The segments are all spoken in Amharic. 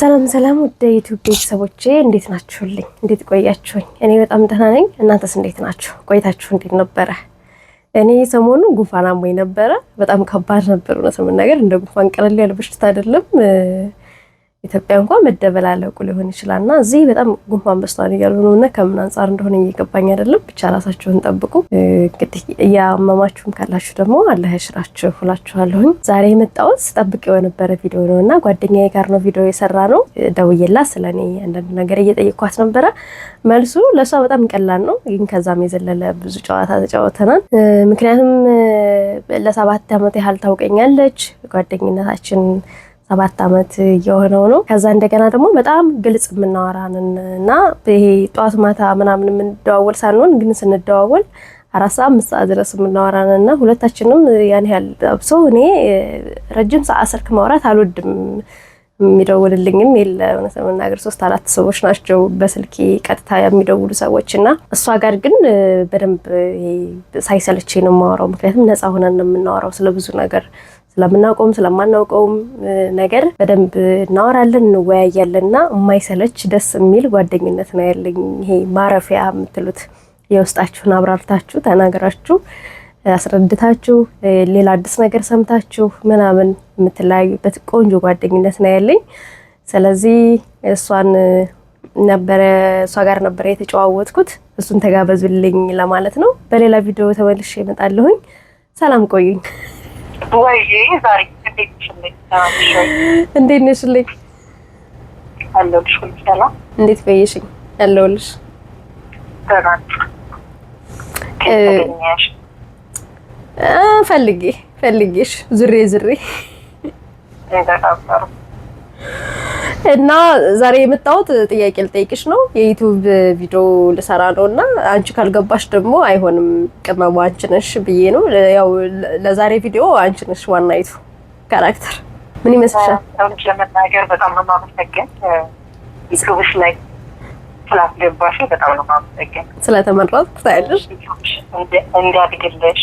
ሰላም ሰላም ወደ ዩቲዩብ ቤተሰቦቼ እንዴት ናችሁልኝ? እንዴት ቆያችሁኝ? እኔ በጣም ደህና ነኝ። እናንተስ እንዴት ናችሁ? ቆይታችሁ እንዴት ነበረ? እኔ ሰሞኑ ጉንፋን አሞኝ ነበረ። በጣም ከባድ ነበር። እውነት ለመናገር እንደ ጉንፋን ቀለል ያለ በሽታ አይደለም። ኢትዮጵያ እንኳን መደበላለቁ ሊሆን ይችላልና እዚህ በጣም ጉንፋን በስቷል እያሉ ነውና ከምን አንፃር እንደሆነ እየገባኝ አይደለም። ብቻ ራሳችሁን ጠብቁ። እንግዲህ ያመማችሁም ካላችሁ ደግሞ አላህ ያሽራችሁ እላችኋለሁ። ዛሬ የመጣሁት ጠብቄው የነበረ ቪዲዮ ነውና ጓደኛዬ ጋር ነው ቪዲዮ የሰራ ነው። ደውዬላት ስለኔ አንዳንድ ነገር እየጠየኳት ነበረ። መልሱ ለሷ በጣም ቀላል ነው፣ ግን ከዛም የዘለለ ብዙ ጨዋታ ተጫውተናል። ምክንያቱም ለ7 ዓመት ያህል ታውቀኛለች። ጓደኝነታችን 7 ዓመት የሆነው ነው። ከዛ እንደገና ደግሞ በጣም ግልጽ የምናወራንን እና ይሄ ጧት ማታ ምናምን የምንደዋወል ሳንሆን ግን ስንደዋወል 4 ሰዓት 5 ሰዓት ድረስ የምናወራንና ሁለታችንም ያን ያህል አብሶ እኔ ረጅም ሰዓት ስልክ ማውራት አልወድም። የሚደውልልኝም የለ እውነት ለመናገር 3-4 ሰዎች ናቸው በስልኬ ቀጥታ የሚደውሉ ሰዎችና እሷ ጋር ግን በደንብ ሳይሰለቸኝ ነው የማወራው። ምክንያቱም ነፃ ሆነን ነው የምናወራው ስለብዙ ነገር ስለምናውቀውም ስለማናውቀውም ነገር በደንብ እናወራለን እንወያያለንና የማይሰለች ደስ የሚል ጓደኝነት ነው ያለኝ። ይሄ ማረፊያ የምትሉት የውስጣችሁን አብራርታችሁ ተናገራችሁ አስረድታችሁ ሌላ አዲስ ነገር ሰምታችሁ ምናምን የምትለያዩበት ቆንጆ ጓደኝነት ነው ያለኝ። ስለዚህ እሷ ጋር ነበር የተጨዋወትኩት። እሱን ተጋበዙልኝ ለማለት ነው። በሌላ ቪዲዮ ተመልሼ እመጣለሁኝ። ሰላም ቆዩኝ። ወይ ዛሬ እንዴት ነሽልኝ? አለሁልሽ። ሰላም እንዴት ቆየሽኝ? አለሁልሽ። ፈልጌሽ ዙሬ እና ዛሬ የመጣሁት ጥያቄ ልጠይቅሽ ነው። የዩቲዩብ ቪዲዮ ልሰራ ነውና አንቺ ካልገባሽ ደግሞ አይሆንም። ቅመሙ አንቺ ነሽ ብዬ ነው። ያው ለዛሬ ቪዲዮ አንቺ ነሽ ዋናይቱ ካራክተር። ምን ይመስልሻል? ለመናገር በጣም ነው የማመሰግን። ዩቲዩብሽ ላይ ስላስገባሽ በጣም ነው የማመሰግን። ስለተመረጥኩ ታያለሽ። እንዲያድግልሽ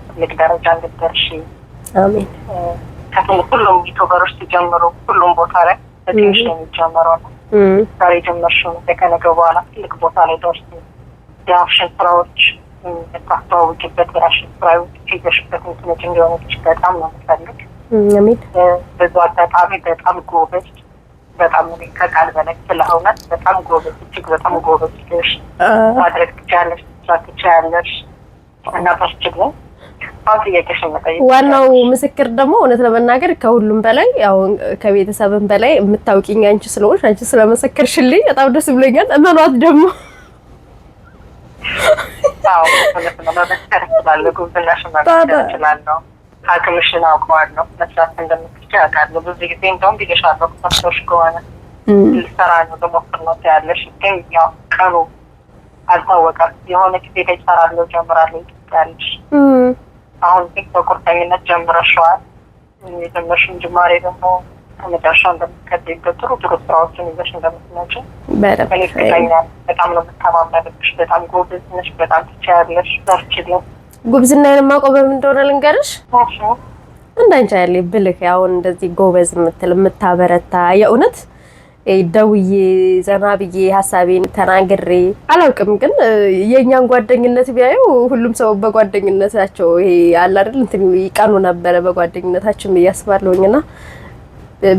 ትልቅ ደረጃ እንድትደርሺ አሜን። ሁሉም ዩቲዩበሮች ሲጀምሩ ሁሉም ቦታ ላይ ትንሽ ነው የሚጀምረው ነው። ዛሬ ጀመርሽው ከነገ በኋላ ትልቅ ቦታ ላይ ደርስ የአክሽን ስራዎች የምታስተዋውቂበት የአክሽን ስራዎች ሄደሽበት ምክንያት እንዲሆነች በጣም ነው የምፈልግ። አሜን። ብዙ አጋጣሚ በጣም ጎበዝ፣ በጣም ከቃል በላይ ስለ እውነት በጣም ጎበዝ፣ እጅግ በጣም ጎበዝ ልሽ ማድረግ ትችያለሽ፣ መስራት ትችያለሽ እና ታስችግኝ። ዋናው ምስክር ደግሞ እውነት ለመናገር ከሁሉም በላይ ያው ከቤተሰብም በላይ የምታውቂኝ አንቺ ስለሆንሽ አንቺ ስለመሰከርሽልኝ በጣም ደስ ብሎኛል። እመኗት ደግሞ ሐኪምሽን አውቀዋለሁ። መስራት እንደምትችይ አውቃለሁ። ብዙ ጊዜ እንደውም ብዬሻለሁ ከሰዎች ከሆነ ልሰራ ነው ልሞክር ነው ያለሽ፣ ግን ያው ቀኑ አልታወቀም። የሆነ ጊዜ ላይ እሰራለሁ ጀምራለሁ ያለሽ አሁን ግን በቁርጠኝነት ጀምረሽዋል። የጀመርሽውን ጅማሬ ደግሞ ከመጨረሻው እንደምትቀጥይበት ጥሩ ስራዎችን ይዘሽ እንደምትመጪ በጣም ነው የምተማመንብሽ። በጣም ጎበዝ ነሽ፣ በጣም ትችያለሽ። በርቺልኝ። ጉብዝናዬን የማውቀው በምን እንደሆነ ልንገርሽ። እንዳንቺ ያለ ብልህ አሁን እንደዚህ ጎበዝ የምትል የምታበረታ የእውነት ደውዬ ዘና ብዬ ሀሳቤን ተናግሬ አላውቅም። ግን የኛን ጓደኝነት ቢያዩ ሁሉም ሰው በጓደኝነታቸው ይሄ አለ አይደል እንትን ይቀኑ ነበረ በጓደኝነታችን እያስባለሁኝና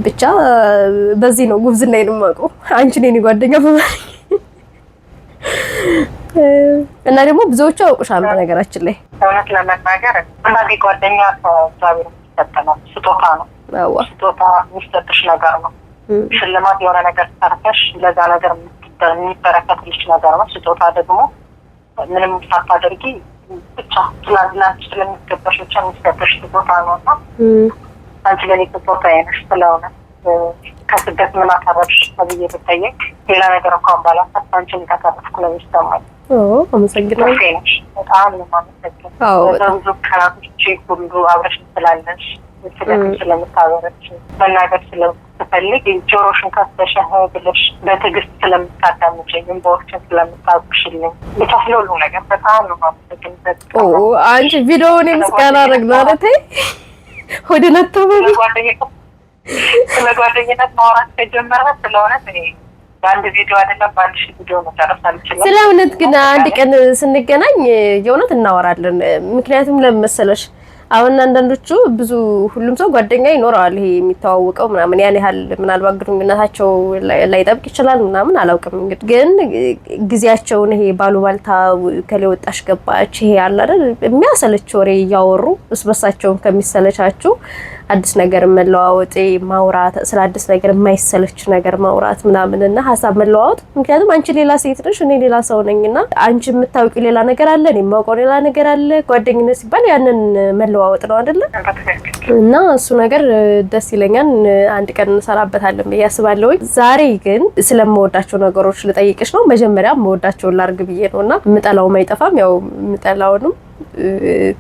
ብቻ በዚህ ነው ጉብዝናዬን የማውቀው። አንቺ ነኝ ጓደኛ በማለት እና ደግሞ ብዙዎቹ አውቁሻል። በነገራችን ላይ እውነት ለመናገር አንዳንዴ ጓደኛ ከእግዚአብሔር የሚሰጠው ስጦታ ነው። ስጦታ የሚሰጥሽ ነገር ነው። ሽልማት የሆነ ነገር ሰርተሽ ለዛ ነገር የሚበረከትልሽ ነገር ነው። ስጦታ ደግሞ ምንም ሳታደርጊ ብቻ ትናንትናንች ስለሚገባሽ ብቻ የሚሰጥሽ ስጦታ ነው እና አንቺ ለኔ ስጦታ አይነሽ። ስለሆነ ከስደት ምን አቀረብሽ ተብዬ ብጠየቅ ሌላ ነገር እንኳን ባላሳት አንቺን ካቀረብኩ ነው የሚሰማኝ። አመሰግናለሁ። በጣም ነው የማመሰግነው። በብዙ ቀናቶች ሁሉ አብረሽ ስላለሽ ስለምታበረች መናገር ስለምትፈልግ ጆሮሽን ከፍተሽ ብለሽ በትዕግስት ስለምታዳምጪኝ እንባዎችን ስለምታብሽልኝ ብቻ ስለሁሉ ነገር በጣም ነው የማመሰግነው። አንቺ ቪዲዮውን ምስጋና አደረግን ማለት ሆድ ነተበ ስለ ጓደኝነት ማውራት ከጀመረ ስለሆነ በአንድ ቪዲዮ አይደለም በአንድ ሺህ ቪዲዮ መጨረስ አልችልም። ስለ እውነት ግን አንድ ቀን ስንገናኝ የእውነት እናወራለን። ምክንያቱም ለምን መሰለሽ አሁን አንዳንዶቹ ብዙ ሁሉም ሰው ጓደኛ ይኖረዋል። ይሄ የሚተዋወቀው ምናምን ያን ያህል ምናልባት ግንኙነታቸው ላይጠብቅ ይችላል ምናምን አላውቅም። እንግዲህ ግን ጊዜያቸውን ይሄ ባሉባልታ ከሌወጣሽ ገባች ይሄ አለ አይደል የሚያሰለች ወሬ እያወሩ እስበሳቸውን ከሚሰለቻችሁ አዲስ ነገር መለዋወጥ ማውራት ስለ አዲስ ነገር የማይሰለች ነገር ማውራት ምናምንና ሐሳብ መለዋወጥ። ምክንያቱም አንቺ ሌላ ሴት ነሽ፣ እኔ ሌላ ሰው ነኝና አንቺ የምታውቂው ሌላ ነገር አለ፣ እኔ የማውቀው ሌላ ነገር አለ። ጓደኝነት ሲባል ያንን መለዋወጥ ነው አይደለ? እና እሱ ነገር ደስ ይለኛል። አንድ ቀን እንሰራበታለን ብዬ አስባለሁ። ዛሬ ግን ስለምወዳቸው ነገሮች ልጠይቅሽ ነው። መጀመሪያ የምወዳቸውን ላርግ ብዬ ነውና የምጠላውም አይጠፋም። ያው የምጠላውንም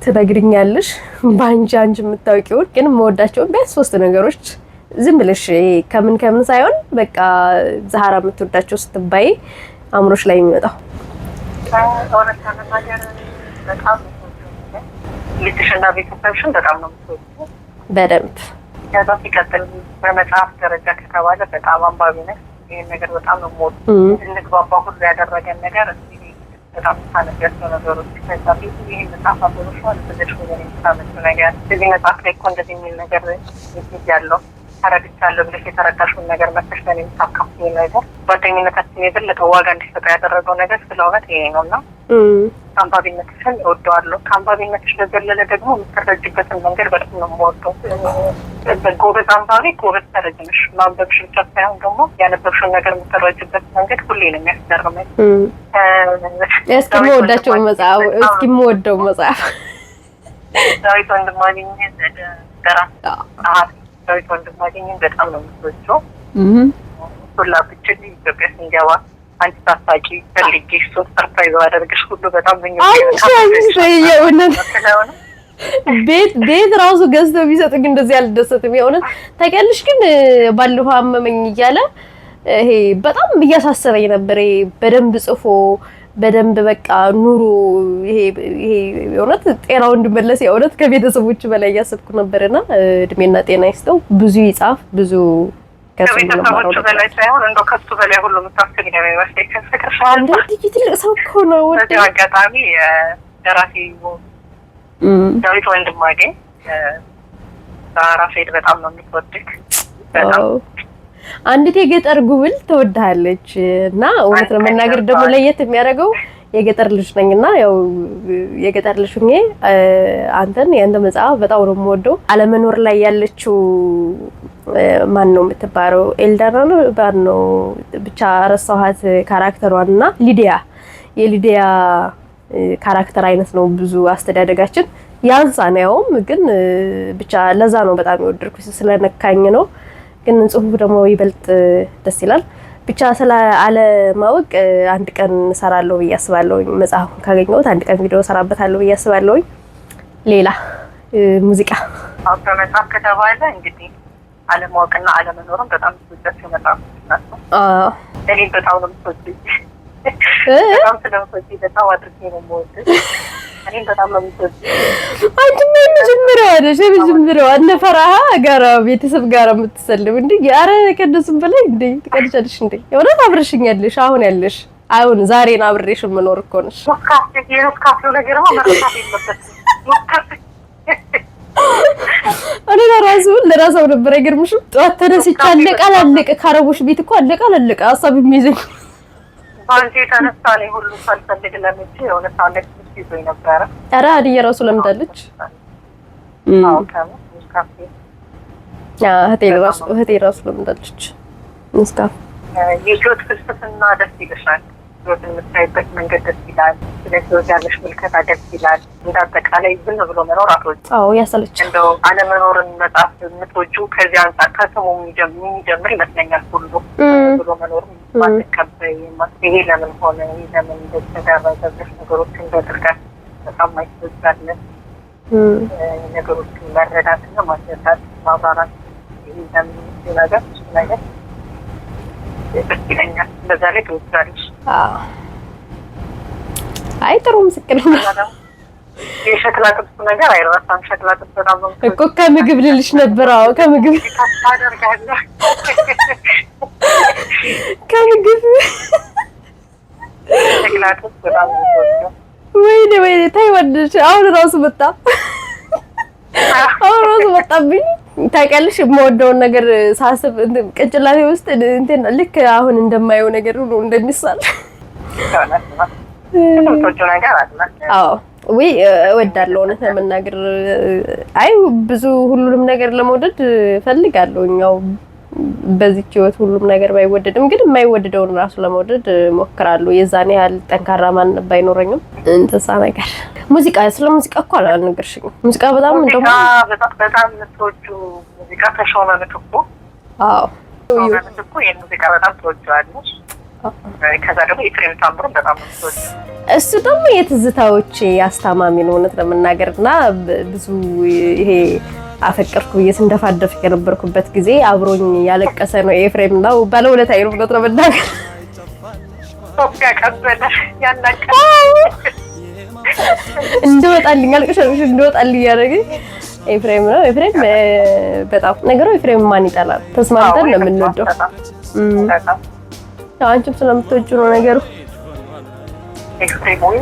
ትነግሪኛለሽ አንቺ የምታውቂውን። ግን የምወዳቸውን ቢያንስ 3 ነገሮች ዝም ብለሽ ከምን ሳይሆን በቃ ዛህራ የምትወዳቸው ስትባይ አእምሮሽ ላይ የሚመጣው ልጅሽና ቤተሰብሽን በጣም ነው የምትወጂው? በደንብ። ከዛ ሲቀጥል በመጽሐፍ ደረጃ ከተባለ በጣም አንባቢ ነሽ። ይህን ነገር በጣም ነው የምወደው። እንግባባ ሁሉ ያደረገን ነገር በጣም ታነቢያቸው ነገሮች ከዛ ቤት ይህን መጽሐፍ አበሮሻል ብለሽ ወደ የምታመጡ ነገር እዚህ መጽሐፍ ላይ እኮ እንደዚህ የሚል ነገር ያለው ተረድቻለሁ ብለሽ የተረዳሽውን ነገር መተሽ ለኔ የምታካፍዪ ነገር ጓደኝነታችን የበለጠ ዋጋ እንዲሰጠው ያደረገው ነገር ስለ እውነት ይሄ ነው እና አንባቢነትሽን እወደዋለሁ። ከአንባቢነትሽ በዘለለ ደግሞ የምትረጅበትን መንገድ በጣም ነው የምወደው። ጎበዝ አንባቢ ጎበዝ ተረጅ ነሽ። ማንበብሽ ብቻ ሳይሆን ደግሞ ያነበብሽውን ነገር የምትረጅበት መንገድ ሁሌ ነው የሚያስገርመኝ። እስኪ የምወደው መጽሐፍ ዳዊት ወንድማገኝ ደራሲ ዳዊት ወንድማገኝን በጣም ነው የምትወጂው? ሁላ ብችል ኢትዮጵያ ስንገባ አንቺ ታሳቂ ፈልጌሽ ሶስት ሰርፕራይዝ አደርግሽ ሁሉ በጣም ቤት ራሱ ገዝተው ቢሰጡኝ እንደዚህ አልደሰትም። የእውነት ታውቂያለሽ። ግን ባለፈው አመመኝ እያለ ይሄ በጣም እያሳሰበኝ ነበር። በደንብ ጽፎ በደንብ በቃ ኑሮ ይሄ የእውነት ጤናው እንድመለስ የእውነት ከቤተሰቦች በላይ እያሰብኩ ነበርና እድሜና ጤና ይስጠው። ብዙ ይጻፍ ብዙ ከቤተሰቦቹ በላይ ሳይሆን እንደው ከሱ በላይ ሁሉ የምታስገኝ ነው የሚመስለኝ። ከፍቅርሻል ትልቅ ሰው እኮ ነው። በዚህ አጋጣሚ ደራሲ ዳዊት ወንድማገኝ ዛህራ ሰይድ በጣም ነው የምትወድቅ። በጣም አንዲት የገጠር ጉብል ትወድሃለች እና እውነት ለመናገር ደግሞ ለየት የሚያደርገው የገጠር ልጅ ነኝና ያው የገጠር ልጅ ሆኜ አንተን ያንተ መጽሐፍ በጣም ነው የምወደው። አለመኖር ላይ ያለችው ማን ነው የምትባለው? ኤልዳና ነው ባነው ብቻ ረሳኋት ካራክተሯንና የሊዲያ ካራክተር አይነት ነው ብዙ አስተዳደጋችን ያንሳናውም ግን ብቻ ለዛ ነው በጣም የወደድኩት ስለነካኝ ነው። ግን ጽሁፍ ደግሞ ይበልጥ ደስ ይላል። ብቻ ስለ አለማወቅ አንድ ቀን እሰራለሁ ብዬ አስባለሁ። መጽሐፉን ካገኘሁት አንድ ቀን ቪዲዮ እሰራበታለሁ ብዬ አስባለሁ። ሌላ ሙዚቃ በመጽሐፍ ከተባለ እንግዲህ አለማወቅና አለመኖርም በጣም ብዙ መጽሐፍ ናቸው። እኔ በጣም ነው የምትወጂው? በጣም ስለምትወጂው በጣም አድርጌ ነው የምወድሽ። እኔ በጣም ነው የምትወጂው? አንቺማ የመጀመሪያዋ እነ ፈራሃ ጋር ቤተሰብ ጋር የምትሰልም እንዴ? ኧረ ከእነሱም በላይ እንዴ ትቀድቻለሽ እንዴ? የእውነት አብረሽኛለሽ። አሁን ዛሬን አብሬሽ የምኖር እኮ ነሽ። የነስካፌው ነገርማ መረሳት የለበትም። እኔ ለራሱ ነበር አይገርምሽም? ጠዋት ተነስቼ አለቀ ከአረቦች ቤት እኮ አለቀ ሀሳብ የሚይዘኝ ባንቴ ተነስታ ነው ሁሉ ሳልፈልግ ለምጄ የሆነ ሳለቅ ይዞኝ ነበረ። ኧረ አዲያ ራሱ ለምዳለች። እህቴ ራሱ ለምዳለች። ንስካፍ የህይወት ፍልስፍና ደስ ይልሻል። ህይወት የምታይበት መንገድ ደስ ይላል። ስለ ህይወት ያለሽ ምልከታ ደስ ይላል። እንዳጠቃላይ ዝም ብሎ መኖር አትወጂም? አዎ ያሰለች። እንደው አለመኖርን መጽሐፍ የምትወጂው ከዚህ አንጻር ከስሙ የሚጀምር ይመስለኛል። ሁሉ ብሎ መኖር ማትቀበይ ይሄ ለምን ሆነ ይሄ ለምን እንደተደረገ ብለሽ ነገሮችን በጥልቀት በጣም ማይተዛለን ነገሮችን መረዳትና ማስረዳት ማብራራት ይሄ ለምን ነገር ደስ ይለኛል። በዛ ላይ ትወስዳለሽ። አይ ጥሩ ምስክር ነው። የሸክላ ጥብስ ነገር አይረሳም። ሸክላ ጥብስ በጣም እኮ ከምግብ ልልሽ ነበር። አዎ ከምግብ ታደርጋለህ። ከምግብ ሸክላ ጥብስ በጣም ወይኔ ታይ ወደሽ አሁን ራሱ መጣ። አሁን ራሱ መጣብኝ። ታውቂያለሽ የምወደውን ነገር ሳስብ ቅንጭላቴ ውስጥ እንትን ልክ አሁን እንደማየው ነገር ሁሉ እንደሚሳል አዎ ወይ እወዳለሁ። እውነት ለመናገር አይ ብዙ ሁሉንም ነገር ለመውደድ ፈልጋለሁ። ያው በዚህች ህይወት ሁሉም ነገር ባይወደድም ግን የማይወደደውን ራሱ ለመውደድ ሞክራለሁ። የዛኔ ያህል ጠንካራ ማን ባይኖረኝም እንተሳ ነገር ሙዚቃ ስለ ሙዚቃ እኮ አልነገርሽኝም። ሙዚቃ በጣም በጣም ተወጁ ሙዚቃ ተሾመ ምትኩ። አዎ ምትኩ የሙዚቃ በጣም ተወጇለሽ። ከዛ ደግሞ ኤፍሬም ታምሩ በጣም ተወጁ። እሱ ደግሞ የትዝታዎች አስታማሚ ነው እውነት ለመናገርና ብዙ ይሄ አፈቀርኩ እየተንደፋደፍ የነበርኩበት ጊዜ አብሮኝ ያለቀሰ ነው ኤፍሬም ነው። ባለውለታዬ ነው እውነት ለመናገር ሶፊያ ቀበለ ያናቀ እንደወጣልኝ አልቀሻለሽ እንደወጣልኝ ያደረገኝ ኤፍሬም ነው። ኤፍሬም በጣም ነገሩ ኤፍሬም ማን ይጠላል? ተስማምተን ነው የምንወደው። አንቺም ስለምትወጂው ነው ነገሩ። ኤፍሬም ወይ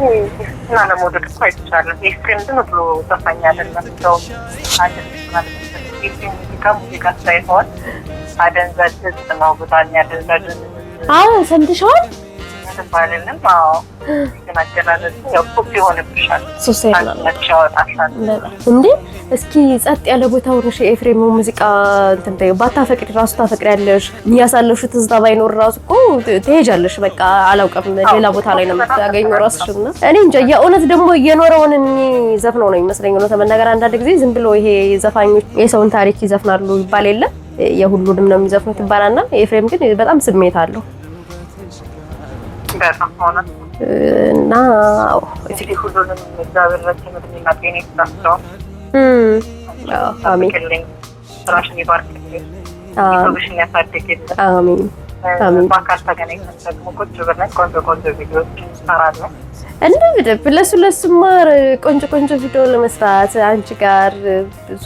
እና ለሞዴል እኮ አይቻልም። ኤፍሬም ግን ብሎ ዘፋኝ አይደለም ሰው ማለት ኤፍሬም ሙዚቃ ሳይሆን አደንዛዥ ዕፅ ነው። በጣም ያደንዛዥ አዎ ሰምተሽዋል? ባለንም አዎ የማገናዘብ ያው ሱስ ይሆንብሻል። ሱስ ያወጣሻል እንዴ። እስኪ ጸጥ ያለ ቦታው ነው ኤፍሬም ሙዚቃ እንትን ተይው። ባታፈቅሪ ራሱ ታፈቅሪያለሽ። ያሳለፍሽው ትዝታ ባይኖር ራሱ እኮ ትሄጃለሽ። በቃ አላውቅም ሌላ ቦታ ላይ ነው የምታገኘው ራስሽና እኔ እንጃ። የእውነት ደግሞ እየኖረውን የሚዘፍነው ነው የሚመስለኝ ነው ተመናገር። አንዳንድ ጊዜ ዝም ብሎ ይሄ ዘፋኞች የሰውን ታሪክ ይዘፍናሉ ይባል የለ የሁሉንም ነው የሚዘፍኑት ይባላልና ኤፍሬም ግን በጣም ስሜት አለው እና ሁሉንም እግዚአብሔር ረጅም ዕድሜና ጤና ይስጣቸው። አሜን። ስራሽን ይባርክልሽ፣ ይዞብሽን ያሳድግልሽ። አሜን አሜን። በአካል ተገናኝተን ደግሞ ቁጭ ብለን ቆንጆ ቪዲዮዎች እንሰራለን። ለሱማ ቆንጆ ቪዲዮ ለመስራት አንቺ ጋር ብዙ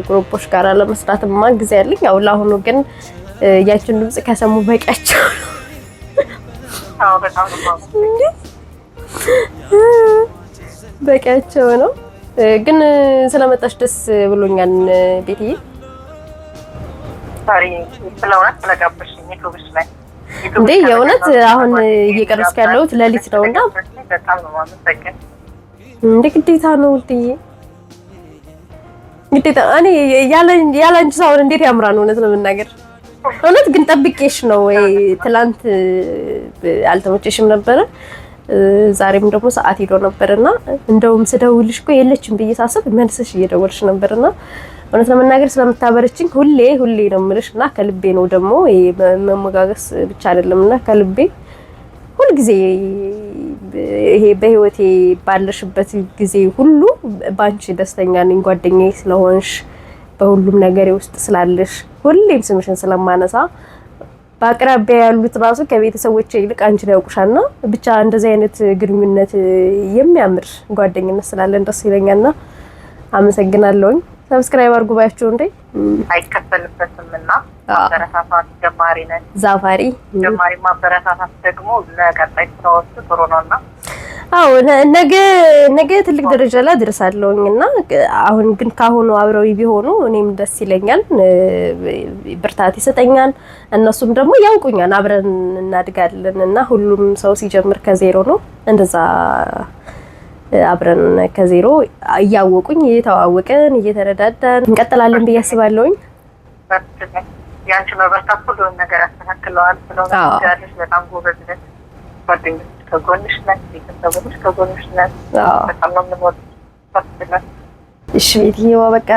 ግሩፖች ጋር ለመስራትማ ጊዜ ያለኝ። ያው ለአሁኑ ግን ያችን ድምጽ ከሰሙ በቂያቸው ነው። አዎ በጣም በቂያቸው ነው። ግን ስለመጣሽ ደስ ብሎኛል ቤትዬ። ሳሪ ስለሆነ ስለጋበሽኝ ዩቲዩብሽ ላይ እንዴ የእውነት አሁን እየቀረስኩ ያለሁት ሌሊት ነውና በጣም ነው የማመሰግነው። እንዴ ግዴታ ነው ልትይ ግዴታ እኔ ያላንቺ ሳይሆን እንዴት ያምራል እውነት ለመናገር። እውነት ግን ጠብቄሽ ነው ወይ ትላንት አልተመቸሽም ነበረ። ዛሬም ደግሞ ሰዓት ሄዶ ነበርና እንደውም ስደውልሽ እኮ የለችም ብዬ ሳስብ መልሰሽ እየደወልሽ ነበርና እውነት ለመናገር ስለምታበረችኝ ሁሌ ነው የምልሽና ከልቤ ነው ደግሞ መመጋገስ ብቻ አይደለምና ከልቤ ሁሉ ጊዜ ይሄ በህይወቴ ባለሽበት ጊዜ ሁሉ ባንቺ ደስተኛ ነኝ። ጓደኛዬ ስለሆንሽ በሁሉም ነገር ውስጥ ስላለሽ ሁሌም ስምሽን ስለማነሳ በአቅራቢያ ያሉት ራሱ ከቤተሰቦቼ ይልቅ አንቺን ያውቁሻልና ብቻ እንደዚህ አይነት ግንኙነት የሚያምር ጓደኝነት ስላለን ደስ ይለኛልና አመሰግናለሁኝ። ሰብስክራይብ አድርጉ ባያችሁ እንዴ አይከፈልበትምና ማበረታታት ጀማሪ ነን። ዛፋሪ ጀማሪ ማበረታታት ደግሞ ለቀጣይ ስራዎች ጥሩ ነውና አዎ ነገ ትልቅ ደረጃ ላይ ደርሳለሁኝና አሁን ግን ካሁኑ አብረው ቢሆኑ እኔም ደስ ይለኛል፣ ብርታት ይሰጠኛል። እነሱም ደግሞ ያውቁኛል፣ አብረን እናድጋለንና ሁሉም ሰው ሲጀምር ከዜሮ ነው። እንደዛ አብረን ከዜሮ እያወቁኝ እየተዋወቅን እየተረዳዳን እንቀጥላለን ብዬ አስባለሁኝ። ያንቺ መበርታት ሁሉን ነገር ያስተካክለዋል። ስለሆነ ያለሽ በጣም ጎበዝ ነሽ። ጓደኞች ከጎንሽ ነን፣ ቤተሰቦች ከጎንሽ ነን። በጣም ነው የምንወድሽ። እሺ ቤትዬዋ በቃ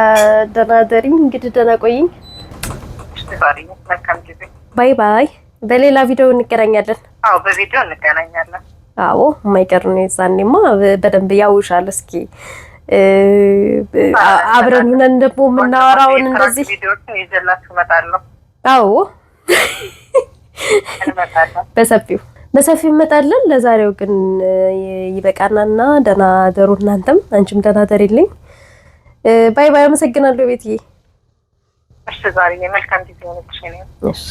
ደህና ደሪ። እንግዲህ ደህና ቆይኝ። መልካም ጊዜ። ባይ ባይ። በሌላ ቪዲዮ እንገናኛለን። አዎ በቪዲዮ እንገናኛለን። አዎ የማይቀር ነው። የዛኔማ በደንብ ያውሻል። እስኪ አብረን ሆነን ደግሞ የምናወራውን እንደዚህ ቪዲዮዎችን ይዤላችሁ እመጣለሁ። አዎ በሰፊው በሰፊው እንመጣለን። ለዛሬው ግን ይበቃናና ደህና ደሩ። እናንተም አንቺም ደህና ደሪልኝ። ባይ ባይ። አመሰግናለሁ ቤትዬ። እሺ ዛሬ መልካም ጊዜ ሆነልሽ። እሺ